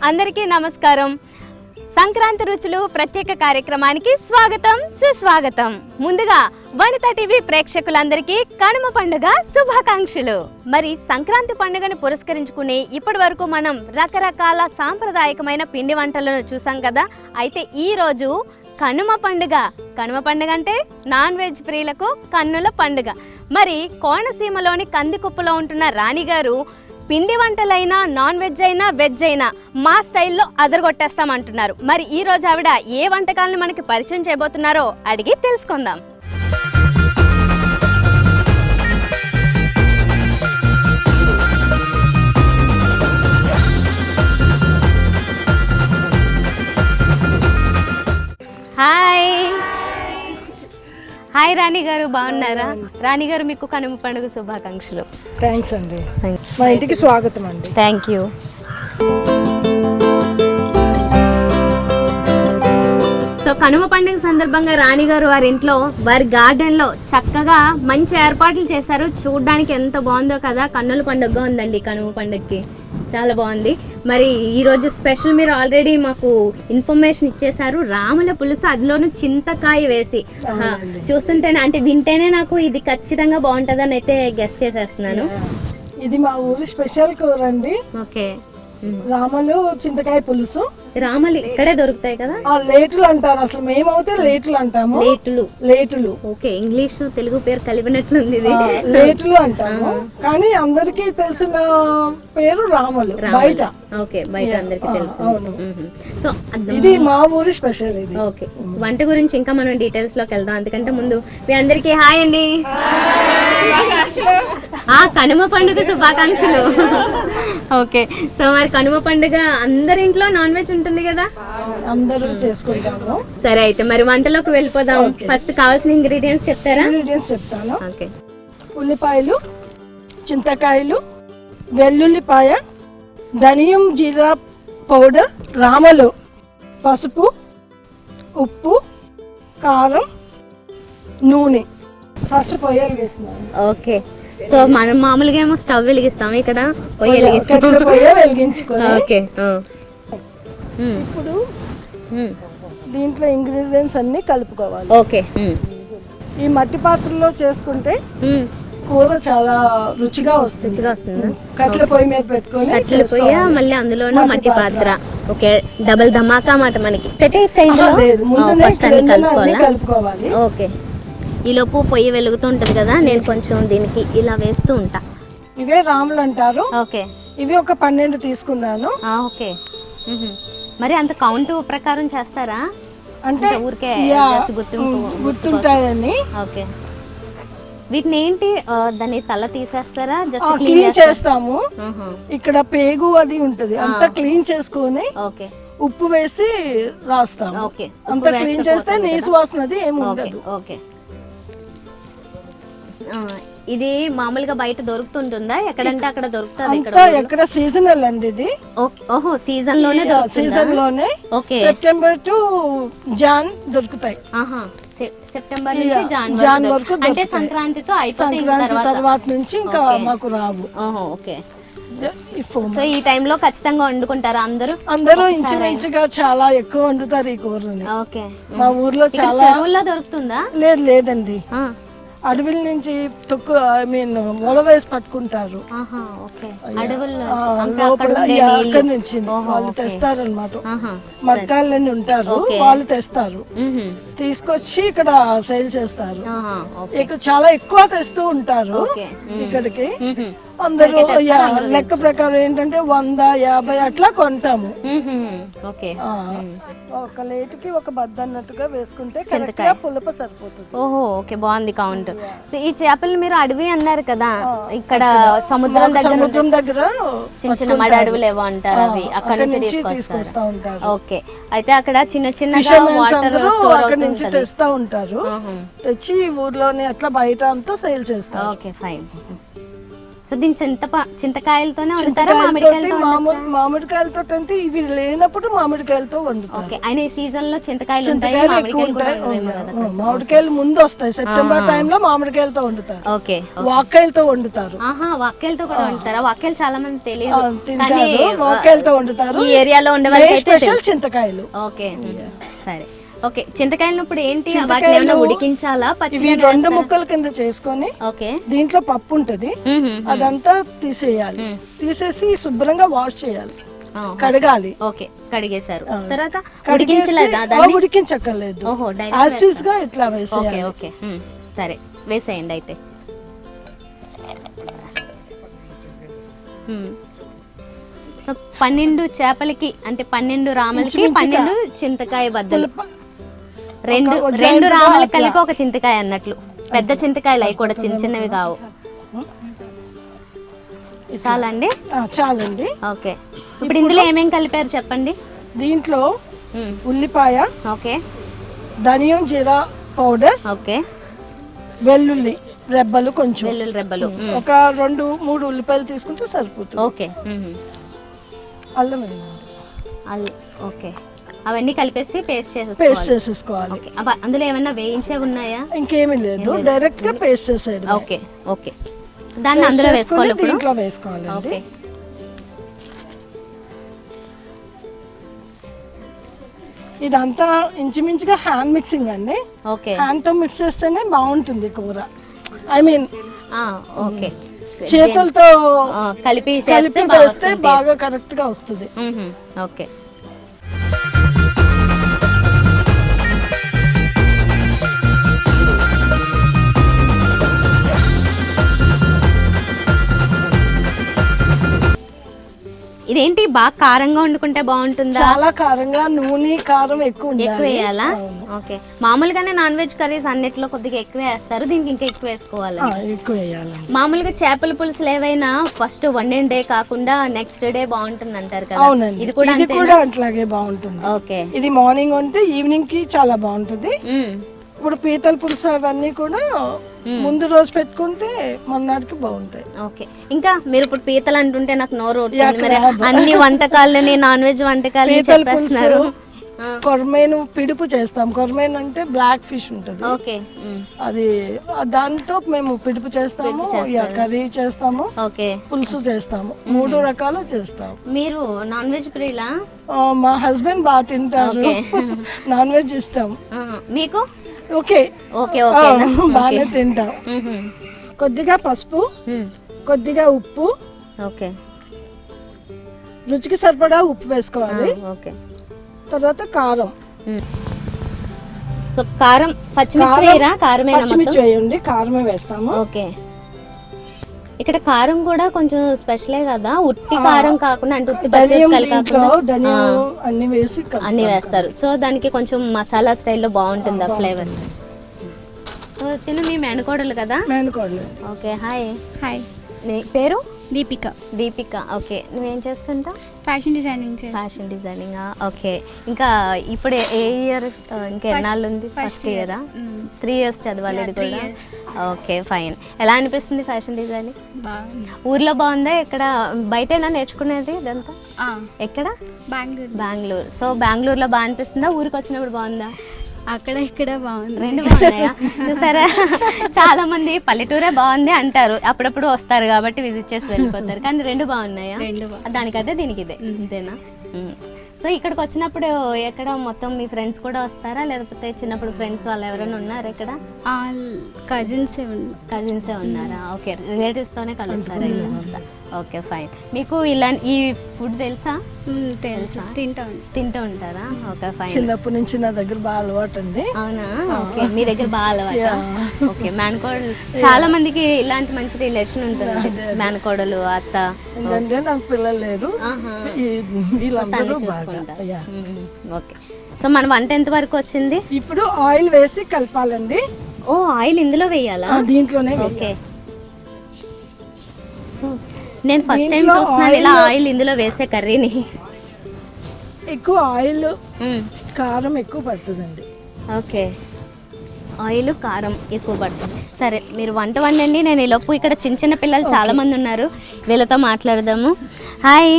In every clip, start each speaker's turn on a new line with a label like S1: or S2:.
S1: అందరికీ నమస్కారం. సంక్రాంతి రుచులు ప్రత్యేక కార్యక్రమానికి స్వాగతం సుస్వాగతం. ముందుగా వనిత టీవీ ప్రేక్షకులందరికీ కనుమ పండుగ శుభాకాంక్షలు. మరి సంక్రాంతి పండుగను పురస్కరించుకుని ఇప్పటి వరకు మనం రకరకాల సాంప్రదాయకమైన పిండి వంటలను చూసాం కదా. అయితే ఈ రోజు కనుమ పండుగ. కనుమ పండుగ అంటే నాన్ వెజ్ ప్రియులకు కన్నుల పండుగ. మరి కోనసీమలోని కందికుప్పలో ఉంటున్న రాణి గారు పిండి వంటలైనా నాన్ వెజ్ అయినా వెజ్ అయినా మా స్టైల్లో అదరగొట్టేస్తామంటున్నారు. మరి ఈ రోజు ఆవిడ ఏ వంటకాలను మనకి పరిచయం చేయబోతున్నారో అడిగి తెలుసుకుందాం. హాయ్ హాయ్ రాణి గారు, బాగున్నారా? రాణి గారు, మీకు కనుమ పండుగ శుభాకాంక్షలు.
S2: థ్యాంక్స్ అండి. మా ఇంటికి స్వాగతం అండి.
S1: Thank you. సో కనుమ పండుగ సందర్భంగా రాణి గారు వారి ఇంట్లో వారి గార్డెన్ లో చక్కగా మంచి ఏర్పాట్లు చేశారు. చూడడానికి ఎంత బాగుందో కదా. కన్నుల పండుగగా ఉందండి కనుమ పండుగకి, చాలా బాగుంది. మరి ఈ రోజు స్పెషల్ మీరు ఆల్రెడీ మాకు ఇన్ఫర్మేషన్ ఇచ్చేసారు. రాముల పులుసు, అందులోనూ చింతకాయ వేసి. చూస్తుంటేనే అంటే వింటేనే నాకు ఇది ఖచ్చితంగా బాగుంటుందని అయితే గెస్ట్ చేసేస్తున్నాను.
S2: ఇది మా ఊరి స్పెషల్ కూర అండి.
S1: ఓకే.
S2: రామలు చింతకాయ పులుసు.
S1: రామలు ఇక్కడే దొరుకుతాయి కదా.
S2: లేటులు అంటారు, అసలు మేమైతే లేటులు అంటాము. లేటులు.
S1: ఓకే, ఇంగ్లీష్ తెలుగు పేరు కలిపినట్లుంది.
S2: లేటులు అంటాము, కానీ అందరికి తెలిసిన పేరు రామలు బయట.
S1: ఓకే, బయట అందరికి తెలుసు. సో
S2: ఇది మా ఊరి స్పెషల్ ఇది.
S1: ఓకే, వంట గురించి ఇంకా మనం డీటెయిల్స్ లోకి వెళ్దాం. అందుకంటే ముందు మీ అందరికి హాయ్ అండి. కనుమ పండుగ శుభాకాంక్షలు. ఓకే, సో మరి కనుమ పండుగ అందరి ఇంట్లో నాన్ వెజ్ ఉంటుంది కదా,
S2: అందరూ చేసుకుంటాము.
S1: సరే, అయితే మరి వంటలోకి వెళ్ళిపోదాం. ఫస్ట్ కావాల్సిన ఇంగ్రీడియంట్స్ చెప్తారా?
S2: ఇంగ్రీడియంట్స్ చెప్తాను.
S1: ఓకే.
S2: ఉల్లిపాయలు, చింతకాయలు, వెల్లుల్లిపాయ, ధనియం జీరా పౌడర్, రామలు, పసుపు, ఉప్పు, కారం, నూనె. ఫస్ట్ పొయ్యి వెలిగిస్తున్నాను.
S1: ఓకే, సో మనం మామూలుగా ఏమో స్టవ్ వెలిగిస్తాం, ఇక్కడ పొయ్యి
S2: వెలిగించుకొని.
S1: ఓకే.
S2: ఇప్పుడు దీంట్లో ఇంగ్రీడియంట్స్ అన్ని కలుపుకోవాలి.
S1: ఓకే.
S2: ఈ మట్టి పాత్రలో చేసుకుంటే కూర చాలా రుచిగా వస్తుంది. కట్టెల పొయ్యి మీద పెట్టుకొని,
S1: కట్టెల పొయ్యి మళ్ళీ అందులోనూ మట్టి పాత్ర. ఓకే, డబుల్ ధమాకా మాట మనకి.
S2: కలుపుకోవాలి.
S1: ఓకే, ఈలోపు పొయ్యి వెలుగుతూ ఉంటది కదా, నేను కొంచెం దీనికి ఇలా వేస్తూ ఉంటా.
S2: ఇవే రాములు అంటారు.
S1: ఓకే,
S2: ఇవి ఒక 12 తీసుకున్నాను.
S1: ఓకే, మరి అంత కౌంట్ ప్రకారం చేస్తారా?
S2: అంటే
S1: ఊరికే
S2: గుర్తుంటాయని.
S1: ఓకే, వీటిని ఏంటి దాన్ని తల తీసేస్తారా? జస్ట్
S2: క్లీన్ చేస్తాము. ఇక్కడ పేగు అది ఉంటది, అంతా క్లీన్ చేసుకొని
S1: ఓకే
S2: ఉప్పు వేసి రాస్తాము.
S1: ఓకే,
S2: అంతా క్లీన్ చేస్తే నీసు వాసనది ఏమి ఉండదు.
S1: ఓకే, ఇది మామూలుగా బయట దొరుకుతుంటుందా? ఎక్కడంటే అక్కడ దొరుకుతుంది.
S2: ఎక్కడ సీజనల్ అండి ఇది.
S1: ఓహో, సీజన్ లోనే
S2: సీజన్ లోనే.
S1: ఓకే,
S2: సెప్టెంబర్ టు జాన్ దొరుకుతాయి.
S1: సెప్టెంబర్ నుంచి జాన్ వరకు. అంటే సంక్రాంతితో అయిపోయిన
S2: తర్వాత నుంచి ఇంకా మాకు రావు.
S1: ఓకే, సో ఈ టైంలో ఖచ్చితంగా వండుకుంటారా అందరూ?
S2: అందరూ ఇంచుమించుగా చాలా ఎక్కువ వండుతారు ఈ కూరని.
S1: ఓకే,
S2: మా ఊర్లో చాలా.
S1: చెరువుల్లో దొరుకుతుందా?
S2: లేదండి, అడవుల నుంచి మొల వేసి పట్టుకుంటారు. అక్కడ నుంచి వాళ్ళు తెస్తారనమాట. మగ్గాళ్ళని ఉంటారు, వాళ్ళు తెస్తారు, తీసుకొచ్చి ఇక్కడ సేల్ చేస్తారు. ఇక్కడ చాలా ఎక్కువ తెస్తూ ఉంటారు ఇక్కడికి. అందరూ లెక్క ప్రకారం ఏంటంటే 100-50 అట్లా కొంటాము. ఒక లేటుకి ఒక బద్ద అన్నట్టుగా వేసుకుంటే పులుపు సరిపోతుంది.
S1: ఓహో, ఓకే, బాగుంది కౌంట్. సో ఈ చేపలు మీరు అడవి అన్నారు కదా, ఇక్కడ సముద్రం దగ్గర చిన్న చిన్న మడి అడవులు ఏవో అంటారు, అవి అక్కడ నుంచి తీసుకొస్తా ఉంటారు. ఓకే, అయితే అక్కడ చిన్న చిన్న
S2: అక్కడ నుంచి తెస్తా ఉంటారు. తెచ్చి ఊర్లోనే అట్లా బయట అంతా సేల్ చేస్తారు.
S1: Okay, fine. సో దీని చింతకాయలతోనే వండుతారా, మామిడికాయలతో
S2: మామిడికాయలతో అంటే ఇవి లేనప్పుడు మామిడికాయలతో వండుతారు.
S1: ఓకే, అయినా ఈ సీజన్ లో చింతకాయలు ఉంటాయి,
S2: మామిడికాయలు ముందు వస్తాయి. సెప్టెంబర్ టైంలో మామిడికాయలతో వండుతారు.
S1: ఓకే,
S2: వాక్కాయలతో వండుతారు.
S1: వాక్కాయలతో కూడా వండుతారా? వాక్కాయలు చాలా మంది తెలియదు,
S2: వాక్కాయలతో వండుతారు.
S1: ఈ ఏరియాలో ఉండే వాళ్ళకి
S2: స్పెషల్ చింతకాయలు.
S1: ఓకే, సరే. ఓకే, చింతకాయలు ఇప్పుడు ఏంటి, వాటిని ఉడికించాలా?
S2: ఇవి 2 ముక్కల కింద చేసుకొని
S1: ఓకే,
S2: దీంట్లో పప్పు ఉంటది, అదంతా తీసేయాలి. తీసేసి శుభ్రంగా వాష్ చేయాలి, కడగాలి.
S1: ఓకే, కడిగేశారు. తర్వాత ఉడికించలేదా దాన్ని?
S2: ఉడికించక్కర్లేదు,
S1: ఓహో,
S2: యాసిడ్స్ గా ఇట్లా వేసేయాలి.
S1: ఓకే, సరే వేసేయండి అయితే. సో 12 చేపలకి అంటే 12 రామలకి 12 చింతకాయ బద్దలు, రెండు రామలకి కలిపి ఒక చింతకాయ అన్నట్లు. పెద్ద చింతకాయలు అవి కూడా చిన్న చిన్నవి కావు. చాలండి,
S2: చాలండి.
S1: ఓకే, ఇప్పుడు ఇందులో ఏమేం కలిపారు చెప్పండి.
S2: దీంట్లో ఉల్లిపాయ,
S1: ఓకే,
S2: ధనియం జీరా పౌడర్,
S1: ఓకే,
S2: వెల్లుల్లి రెబ్బలు, కొంచెం
S1: వెల్లుల్లి రెబ్బలు,
S2: ఒక 2-3 ఉల్లిపాయలు తీసుకుంటే సరిపోతుంది.
S1: ఓకే,
S2: అల్లం,
S1: ఓకే, అవన్నీ కలిపేసి పేస్ట్
S2: చేసేసుకోవాలి.
S1: అందులో ఏమన్నా వేయించే ఉన్నాయా?
S2: ఇంకేమీ లేదు, డైరెక్ట్ గా పేస్ట్ చేసేది.
S1: ఓకే, ఓకే, దాన్ని అందులో వేసుకోవాలి,
S2: దీంట్లో వేసుకోవాలి.
S1: ఓకే,
S2: ఇదంతా ఇంచుమించుగా హ్యాండ్ మిక్సింగ్ అండి.
S1: ఓకే,
S2: హ్యాండ్ తో మిక్స్ చేస్తేనే బాగుంటుంది కూర. ఐ మీన్
S1: ఓకే,
S2: చేతులతో
S1: కలిపి
S2: వేస్తే బాగా కరెక్ట్ గా వస్తుంది.
S1: ఓకే, ఇదేంటి బాగా కారంగా వండుకుంటే బాగుంటుందా?
S2: చాలా కారంగా, నూనె కారం ఎక్కువ
S1: వేయాలా? ఓకే, మామూలుగానే నాన్ వెజ్ కర్రీస్ అన్నిట్లో కొద్దిగా ఎక్కువ వేస్తారు, దీనికి ఇంకా ఎక్కువ వేసుకోవాలి. మామూలుగా చేపల పులుసులు ఏవైనా ఫస్ట్ 1 డే కాకుండా నెక్స్ట్ డే బాగుంటుంది అంటారు కదా, ఇది కూడా
S2: అట్లాగే బాగుంటుంది.
S1: ఓకే,
S2: ఇది మార్నింగ్ వండితే ఈవినింగ్ కి చాలా బాగుంటుంది. ఇప్పుడు పీతల పులుసు అవన్నీ కూడా ముందు రోజు పెట్టుకుంటే మొన్నటికి బాగుంటాయి.
S1: ఓకే, ఇంకా మీరు ఇప్పుడు పీతలు అంటుంటే నాకు నోరు ఊరుతుంది. అన్ని వంటకాలని నాన్ వెజ్ వంటకాలు చెప్పేస్తున్నారు.
S2: కొర్మేను పిడుపు చేస్తాం. కొర్మేను అంటే బ్లాక్ ఫిష్ ఉంటుంది.
S1: ఓకే,
S2: అది దాంతో మేము పిడుపు చేస్తాము, కర్రీ చేస్తాము,
S1: ఓకే,
S2: పులుసు చేస్తాము, 3 రకాలు చేస్తాము.
S1: మీరు నాన్ వెజ్ ప్రియులా?
S2: మా హస్బెండ్ బాగా తింటారు, నాన్ వెజ్ ఇష్టం.
S1: మీకు?
S2: ఓకే,
S1: ఓకే,
S2: బాగానే తింటాం. కొద్దిగా పసుపు, కొద్దిగా ఉప్పు,
S1: ఓకే,
S2: రుచికి సరిపడా ఉప్పు వేసుకోవాలి.
S1: ఓకే,
S2: తర్వాత కారం.
S1: సో కారం, పచ్చిమిర్చి
S2: వేయండి, కారమే వేస్తాము.
S1: ఓకే, ఇక్కడ కారం కూడా కొంచెం స్పెషలే కదా, ఉట్టి కారం కాకుండా అంటే ఉట్టి పచ్చిమిరపకాయలు కాకుండా అన్ని వేస్తారు. సో దానికి కొంచెం మసాలా స్టైల్లో బాగుంటుంది ఆ ఫ్లేవర్. తిను మీ మేనకోడలు కదా?
S2: మేనకోడలు.
S1: Okay, hi.
S3: హాయ్,
S1: నీ పేరు?
S3: దీపిక.
S1: దీపిక, ఓకే, నువ్వేం చేస్తుంటావు?
S3: Fashion designing.
S1: Fashion designing, okay. ఇంకా ఇప్పుడు ఏ ఇయర్, ఇంకా ఎన్నాళ్ళు ఉంది? ఫస్ట్ ఇయరా? 3 years చదవాలి ఇది కూడా. Okay, fine. ఎలా అనిపిస్తుంది ఫ్యాషన్ డిజైనింగ్? ఊర్లో బాగుందా, ఎక్కడ బయటేనా నేర్చుకునేది ఇదంతా? ఎక్కడ? బెంగళూరు. సో బెంగళూరులో బాగా అనిపిస్తుందా, ఊరికి వచ్చినప్పుడు బాగుందా?
S3: అక్కడ ఇక్కడ బాగుంది,
S1: 2 బాగున్నాయా? చూసారా, చాలా మంది పల్లెటూరే బాగుంది అంటారు, అప్పుడప్పుడు వస్తారు కాబట్టి విజిట్ చేసి వెళ్ళిపోతారు, కానీ 2 బాగున్నాయా? దానికదే దీనికి ఇదే, అంతేనా? సో ఇక్కడికి వచ్చినప్పుడు ఎక్కడ మొత్తం మీ ఫ్రెండ్స్ కూడా వస్తారా, లేకపోతే చిన్నప్పుడు ఫ్రెండ్స్ వాళ్ళు ఎవరైనా ఉన్నారా ఇక్కడ? కజిన్సే ఉన్నారా? ఓకే, రిలేటివ్స్తోనే కలుస్తారా ఇలా? Okay, fine. మీకు ఈ ఫుడ్ తెలుసా?
S3: తెలుసా,
S1: తింటూ ఉంటారా? Okay, fine.
S2: చిన్నప్పటి నుంచి నా దగ్గర బాగా అలవాటు అండి.
S1: అవునా? ఓకే, మీ దగ్గర బాగా అలవాటు. ఓకే, మేనకోడలు చాలా మందికి ఇలాంటి మంచి రిలేషన్ ఉంటుంది, మేనకోడలు, అత్త.
S2: ఎందుకంటే నాకు పిల్లలు లేరు,
S1: చూసుకుంటా. ఓకే, సో మన వంట ఎంత వరకు వచ్చింది?
S2: ఇప్పుడు ఆయిల్ వేసి కలపాలండి.
S1: ఓ, ఆయిల్ ఇందులో వేయాలా?
S2: దీంట్లోనే.
S1: ఓకే, నేను ఫస్ట్ టైం చూస్తున్నాను ఇలా ఆయిల్ ఇందులో వేసే కర్రీని.
S2: ఎక్కువ ఆయిల్, కారం ఎక్కువ పడుతుందండి.
S1: ఓకే, ఆయిల్ కారం ఎక్కువ పడుతుంది. సరే మీరు వంట వండండి, నేను ఈలోపు ఇక్కడ చిన్న చిన్న పిల్లలు చాలా మంది ఉన్నారు, వీళ్ళతో మాట్లాడదాము. హాయ్.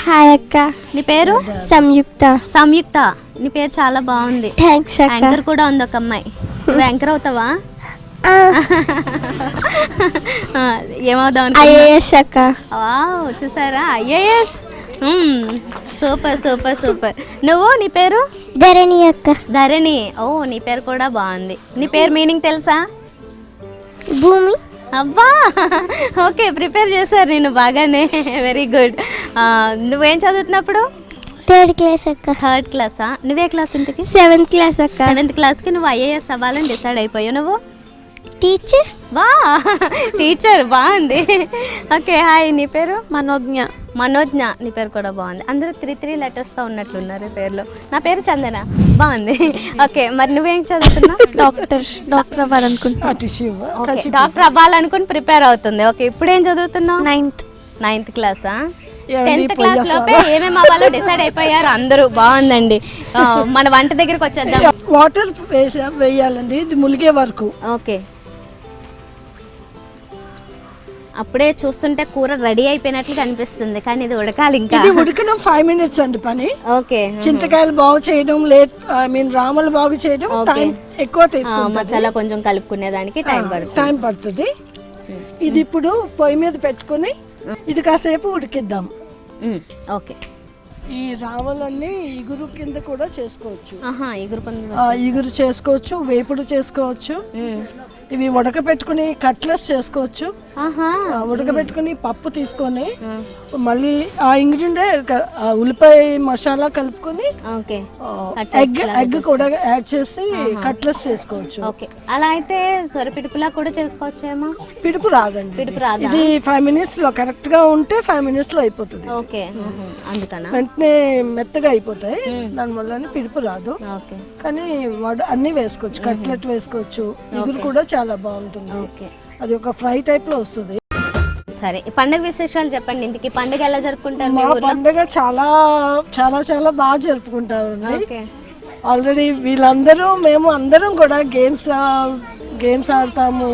S3: హాయ్ అక్క.
S1: నీ పేరు?
S3: సంయుక్త.
S1: సంయుక్త, నీ పేరు చాలా బాగుంది.
S3: థ్యాంక్స్ అక్క.
S1: యాంకర్ కూడా ఉంది ఒక అమ్మాయి, నువ్వు యాంకర్ అవుతావా? ఏమవుదాం?
S3: ఐఏఎస్ అక్క.
S1: వావ్, చూసారా, ఐఏఎస్. Super super super. నువ్వు, నీ పేరు?
S3: ధరణి అక్క.
S1: ధరణి. ఓ, నీ పేరు కూడా బాగుంది. నీ పేరు మీనింగ్ తెలుసా?
S3: భూమి.
S1: అబ్బా, ఓకే, ప్రిపేర్ చేశారు నేను బాగానే. Very good. నువ్వేం చదువుతున్నప్పుడు?
S3: థర్డ్ క్లాస్ అక్క.
S1: థర్డ్ క్లాసా? నువ్వే క్లాస్ ఇంటికి?
S3: 7th క్లాస్ అక్క.
S1: 7th క్లాస్కి నువ్వు ఐఏఎస్ అవ్వాలని డిసైడ్ అయిపోయావు. నువ్వు
S3: టీచర్.
S1: వా, టీచర్, బాగుంది. ఓకే, హాయ్, నీ పేరు?
S3: మనోజ్ఞ.
S1: మనోజ్ఞ, నీ పేరు కూడా బాగుంది. అందరూ 3 letters-తో ఉన్నట్లున్నారు పేర్లు. నా పేరు చందన, బాగుంది. ఓకే, మరి నువ్వేం చదువుతున్నావు?
S3: డాక్టర్ అవ్వాలనుకుంటున్నా.
S1: డాక్టర్ అవ్వాలనుకుని ప్రిపేర్ అవుతుంది. ఓకే, ఇప్పుడేం చదువుతున్నావు? 9th క్లాసా? 10th క్లాస్ లోపే ఏమేమి అవ్వాలో డిసైడ్ అయిపోయారు అందరూ. బాగుందండి. మన వంట దగ్గరికి వచ్చేద్దాం.
S2: వాటర్ వేయాలండి, ఇది ములిగే వరకు.
S1: ఓకే, అప్పుడే చూస్తుంటే కూర రెడీ అయిపోయినట్లు కనిపిస్తుంది, కానీ ఇది ఉడకాలి ఇంకా.
S2: ఇది ఉడకడం 5 minutes అండి పని.
S1: ఓకే,
S2: చింతకాయలు బాగు చేయడం, రామలు బాగు చేయడం టైం ఎక్కువ తీసుకుంటుంది.
S1: మసాలా కొంచెం కలుపుకునే దానికి టైం
S2: పడుతుంది. ఇది ఇప్పుడు పొయ్యి మీద పెట్టుకుని ఇది కాసేపు ఉడికిద్దాం.
S1: ఓకే,
S2: ఈ రావలన్నీ ఇగురు కింద కూడా చేసుకోవచ్చు.
S1: ఇగురు
S2: చేసుకోవచ్చు, వేపుడు చేసుకోవచ్చు. ఇవి ఉడకబెట్టుకుని కట్లెస్ చేసుకోవచ్చు. ఉడకబెట్టుకుని పప్పు తీసుకొని మళ్ళీ ఆ ఇంగ్రీడియంట్ ఉల్లిపాయ మసాలా కలుపుకొని ఎగ్ కూడా యాడ్ చేసి కట్లెస్ చేసుకోవచ్చు.
S1: అలా అయితే సొరపిడుపులా కూడా చేసుకోవచ్చేమో.
S2: పిడుపు రాదండి, ఇది 5 minutes లో కరెక్ట్ గా ఉంటే 5 minutes లో అయిపోతుంది. వెంటనే మెత్తగా అయిపోతాయి, దానివల్ల పిడుపు రాదు. కానీ అన్ని వేసుకోవచ్చు, కట్లెట్ వేసుకోవచ్చు. ఇగురు కూడా చాలా బాగుంటుంది. అది ఒక ఫ్రై టైప్ లో వస్తుంది.
S1: సరే, పండుగ విశేషాలు చెప్పండి. ఇంటికి పండుగ ఎలా జరుపుకుంటారు?
S2: మా పండుగ చాలా చాలా చాలా బాగా జరుపుకుంటారు. ఆల్రెడీ వీళ్ళందరూ మేము అందరం కూడా గేమ్స్ ఆడతాము.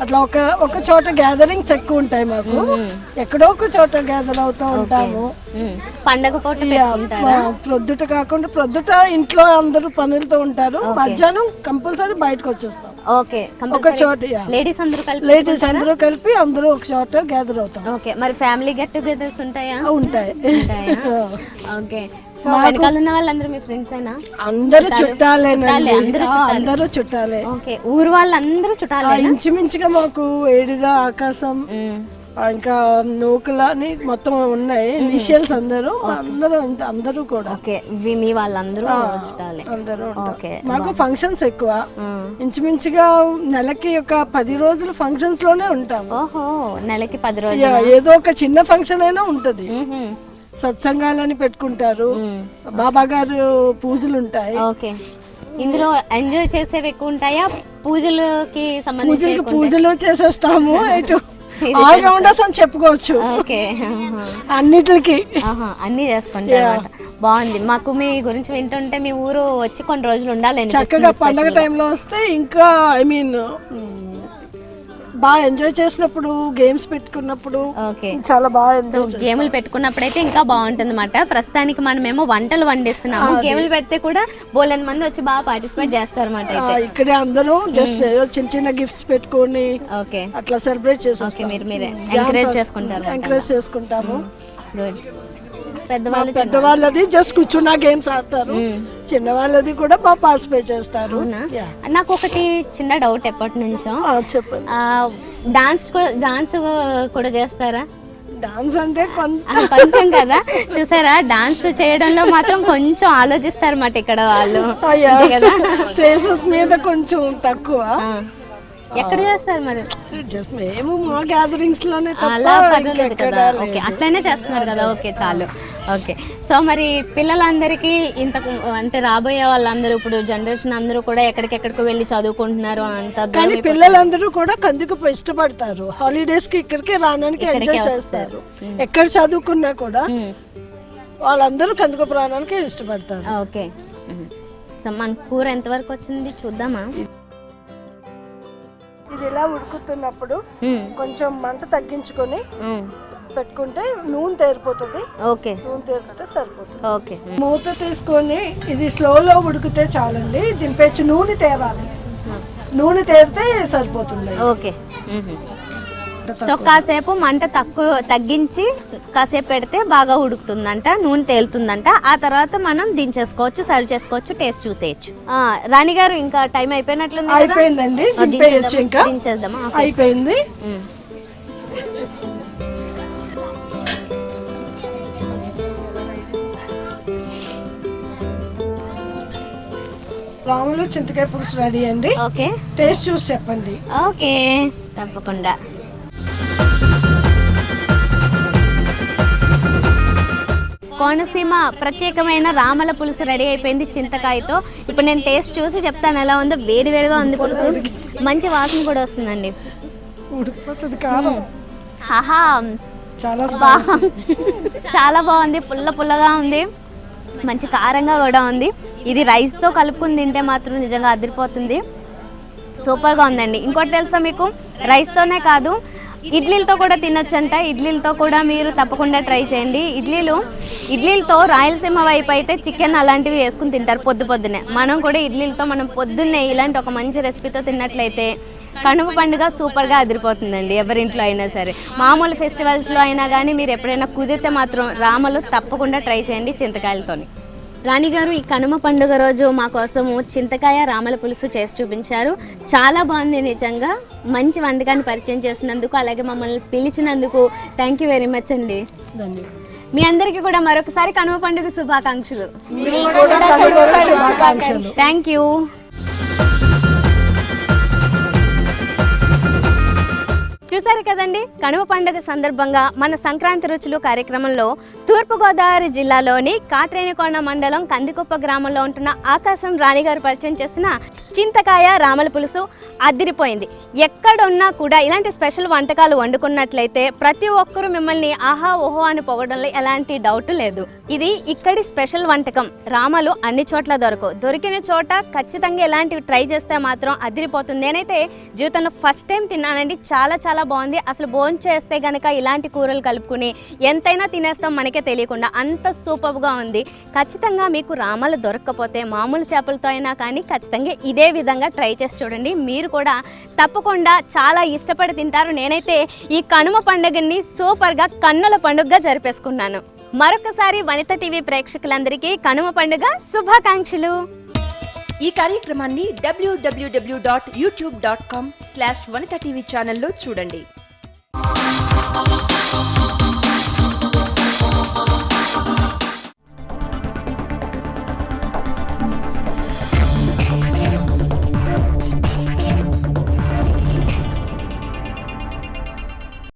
S2: అట్లా ఒక చోట గ్యాదరింగ్స్ ఎక్కువ ఉంటాయి మాకు. ఎక్కడో ఒక చోట గ్యాదర్ అవుతూ ఉంటాము.
S1: పండగ
S2: ప్రొద్దుట కాకుండా ప్రొద్దుట ఇంట్లో అందరూ పనులతో ఉంటారు. మధ్యాహ్నం కంపల్సరీ బయటకు వచ్చేస్తాం. ఒక చోట
S1: లేడీస్
S2: అందరూ కలిపి అందరూ ఒక చోట గ్యాదర్ అవుతాం.
S1: మరి ఫ్యామిలీ గెట్ టుగెదర్స్ ఉంటాయా?
S2: ఉంటాయి.
S1: ఓకే, సో వెనకాల ఉన్న వాళ్ళందరూ మీ ఫ్రెండ్స్ అయినా?
S2: అందరూ చుట్టాలేనండి, అందరూ చుట్టాలే.
S1: ఓకే, ఊరు వాళ్ళందరూ చుట్టాలే.
S2: ఇంచుమించుగా మాకు ఏడిగా ఆకాశం ఇంకా నూకలని మొత్తం ఉన్నాయి. ఇనిషియల్స్ అందరూ కూడా.
S1: ఓకే, మీ వాళ్ళందరూ చుట్టాలే.
S2: అందరూ మాకు ఫంక్షన్స్ ఎక్కువ. ఇంచుమించుగా నెలకి ఒక 10 రోజులు ఫంక్షన్స్ లోనే ఉంటాం.
S1: ఓహో, నెలకి 10 రోజులు
S2: ఏదో ఒక చిన్న ఫంక్షన్ అయినా ఉంటది. సత్సంగాలని పెట్టుకుంటారు, బాబా గారు పూజలు ఉంటాయి.
S1: ఓకే, ఇందులో ఎంజాయ్ చేసేవి ఎక్కువ ఉంటాయా? పూజలకి సంబంధించి
S2: పూజలు చేసేస్తాము. ఇటు ఆల్ రౌండర్స్ అని చెప్పుకోవచ్చు.
S1: ఓకే,
S2: అన్నిటికి
S1: అన్ని చేసుకుంటారు. బాగుంది. మాకు మీ గురించి వింటుంటే మీ ఊరు వచ్చి కొన్ని రోజులు ఉండాలి.
S2: చక్కగా పండగ టైంలో వస్తే ఇంకా బాగా ఎంజాయ్ చేసినప్పుడు, గేమ్స్ పెట్టుకున్నప్పుడు చాలా బాగా ఎంజాయ్.
S1: గేములు పెట్టుకున్నప్పుడు అయితే ఇంకా బాగుంటుంది అన్నమాట. ప్రస్తుతానికి మనమేమో వంటలు వండిస్తున్నాము, గేములు పెడితే కూడా బోలెన్ మంది వచ్చి బాగా పార్టిసిపేట్ చేస్తారు అన్నమాట.
S2: ఇక్కడే అందరూ జస్ట్ చిన్న చిన్న గిఫ్ట్స్ పెట్టుకొని అట్లా సెలబ్రేట్ చేస్తాం.
S1: మీరే ఎంకరేజ్
S2: చేసుకుంటాము.
S1: గుడ్.
S2: పెద్దవాళ్ళది జస్ట్ కూర్చున్నా గేమ్స్ ఆడతారు, చిన్న వాళ్ళది కూడా బాగా పార్టిసిపేట్ చేస్తారు.
S1: నాకు ఒకటి చిన్న డౌట్ ఎప్పటి నుంచో,
S2: చెప్పండి.
S1: డాన్స్ కూడా చేస్తారా?
S2: డాన్స్ అంటే
S1: కొంచెం కదా, చూసారా, డాన్స్ చేయడంలో మాత్రం కొంచెం ఆలోచిస్తారు అన్నమాట ఇక్కడ వాళ్ళు.
S2: స్టేజెస్ మీద కొంచెం తక్కువ.
S1: ఎక్కడ చేస్తారు మరి?
S2: జస్ట్ మేము మా గ్యాదరింగ్స్ లోనే.
S1: అలా పర్వాలేదు కదా. ఓకే, అట్లనే చేస్తున్నారు కదా. ఓకే, చాలు. ఓకే, సో మరి పిల్లలందరికీ అంటే రాబోయే వాళ్ళందరూ ఇప్పుడు జనరేషన్ అందరూ కూడా ఎక్కడికెక్కడికి వెళ్ళి చదువుకుంటున్నారు అంత.
S2: కానీ పిల్లలందరూ కూడా కందుకు ఇష్టపడతారు. హాలిడేస్ కి ఇక్కడికి రావడానికి ఎంజాయ్ చేస్తారు. ఎక్కడ చదువుకున్నా కూడా వాళ్ళందరూ కందుకు రావడానికి ఇష్టపడతారు.
S1: ఓకే, సో మన కూర ఎంతవరకు వచ్చింది చూద్దామా?
S2: ఇలా ఉడుకుతున్నప్పుడు కొంచెం మంట తగ్గించుకొని పెట్టుకుంటే నూనె తేరిపోతుంది.
S1: ఓకే,
S2: నూనె తేరితే సరిపోతుంది.
S1: ఓకే,
S2: మూత తీసుకొని ఇది స్లోలో ఉడికితే చాలండి. దింపేసి నూనె తేరాలి. నూనె తేరితే సరిపోతుంది.
S1: ఓకే. సో కాసేపు మంట తగ్గించి కాసేపు పెడితే బాగా ఉడుకుతుందంట, నూనె తేలుతుందంట. ఆ తర్వాత మనం దించేసుకోవచ్చు, సర్వ్ చేసుకోవచ్చు, టేస్ట్ చూసేయచ్చు. రాణి గారు ఇంకా టైం అయిపోయినట్లుంది.
S2: అయిపోయిందండి, దింపేయచ్చు. ఇంకా
S1: దించేద్దామా?
S2: అయిపోయింది. రాములు చింతకాయ పులుసు రెడీ అండి.
S1: ఓకే,
S2: టేస్ట్ చూసి చెప్పండి.
S1: ఓకే, తప్పకుండా. కోనసీమ ప్రత్యేకమైన రామల పులుసు రెడీ అయిపోయింది చింతకాయతో. ఇప్పుడు నేను టేస్ట్ చూసి చెప్తాను ఎలా ఉందో. వేడి వేడిగా ఉంది పులుసు, మంచి వాసన కూడా వస్తుందండి. ఆహా, చాలా బాగుంది. పుల్లగా ఉంది, మంచి కారంగా కూడా ఉంది. ఇది రైస్తో కలుపుకుని తింటే మాత్రం నిజంగా అదిరిపోతుంది. సూపర్గా ఉందండి. ఇంకోటి తెలుసా మీకు, రైస్తోనే కాదు ఇడ్లీలతో కూడా తినొచ్చంట. ఇడ్లీలతో కూడా మీరు తప్పకుండా ట్రై చేయండి. ఇడ్లీలతో రాయలసీమ వైపు అయితే చికెన్ అలాంటివి వేసుకుని తింటారు పొద్దున్నే. మనం కూడా ఇడ్లీలతో మనం పొద్దున్నే ఇలాంటి ఒక మంచి రెసిపీతో తిన్నట్లయితే కనుమ పండుగ సూపర్గా అదిరిపోతుందండి. ఎవరింట్లో అయినా సరే, మామూలు ఫెస్టివల్స్లో అయినా కానీ మీరు ఎప్పుడైనా కుదిరితే మాత్రం రామలు తప్పకుండా ట్రై చేయండి చింతకాయలతోని. రాణి గారు, ఈ కనుమ పండుగ రోజు మా కోసము చింతకాయ రామల పులుసు చేసి చూపించారు. చాలా బాగుంది నిజంగా. మంచి వంటకాన్ని పరిచయం చేసినందుకు, అలాగే మమ్మల్ని పిలిచినందుకు థ్యాంక్ యూ వెరీ మచ్ అండి. మీ అందరికీ కూడా మరొకసారి కనుమ పండుగ శుభాకాంక్షలు. Thank you. చూసారు కదండి, కనుమ పండుగ సందర్భంగా మన సంక్రాంతి రుచులు కార్యక్రమంలో తూర్పుగోదావరి జిల్లాలోని కాట్రేనికోన మండలం కందికుప్ప గ్రామంలో ఉంటున్న ఆకాశం రాణి గారు పరిచయం చేసిన చింతకాయ రామల పులుసు అదిరిపోయింది. ఎక్కడున్నా కూడా ఇలాంటి స్పెషల్ వంటకాలు వండుకున్నట్లయితే ప్రతి ఒక్కరూ మిమ్మల్ని ఆహా ఓహో అని పొగడంలో ఎలాంటి డౌట్ లేదు. ఇది ఇక్కడి స్పెషల్ వంటకం. రామలు అన్ని చోట్ల దొరికిన చోట ఖచ్చితంగా ఇలాంటివి ట్రై చేస్తే మాత్రం అదిరిపోతుంది. నేనైతే జీవితంలో ఫస్ట్ టైం తిన్నానండి. చాలా బాగుంది. అసలు భోజనం చేస్తే గనక ఇలాంటి కూరలు కలుపుకుని ఎంతైనా తినేస్తాం మనకే తెలియకుండా, అంత సూపర్గా ఉంది. ఖచ్చితంగా మీకు రామలు దొరకకపోతే మామూలు చేపలతో అయినా కానీ ఖచ్చితంగా ఇదే విధంగా ట్రై చేసి చూడండి. మీరు కూడా తప్పకుండా చాలా ఇష్టపడి తింటారు. నేనైతే ఈ కనుమ పండుగని సూపర్గా కన్నుల పండుగగా జరిపేసుకున్నాను. మరొకసారి వనిత టీవీ ప్రేక్షకులందరికీ కనుమ పండుగ శుభాకాంక్షలు.
S4: ఈ కార్యక్రమాన్ని www.youtube.com/vanita tv ఛానల్లో చూడండి.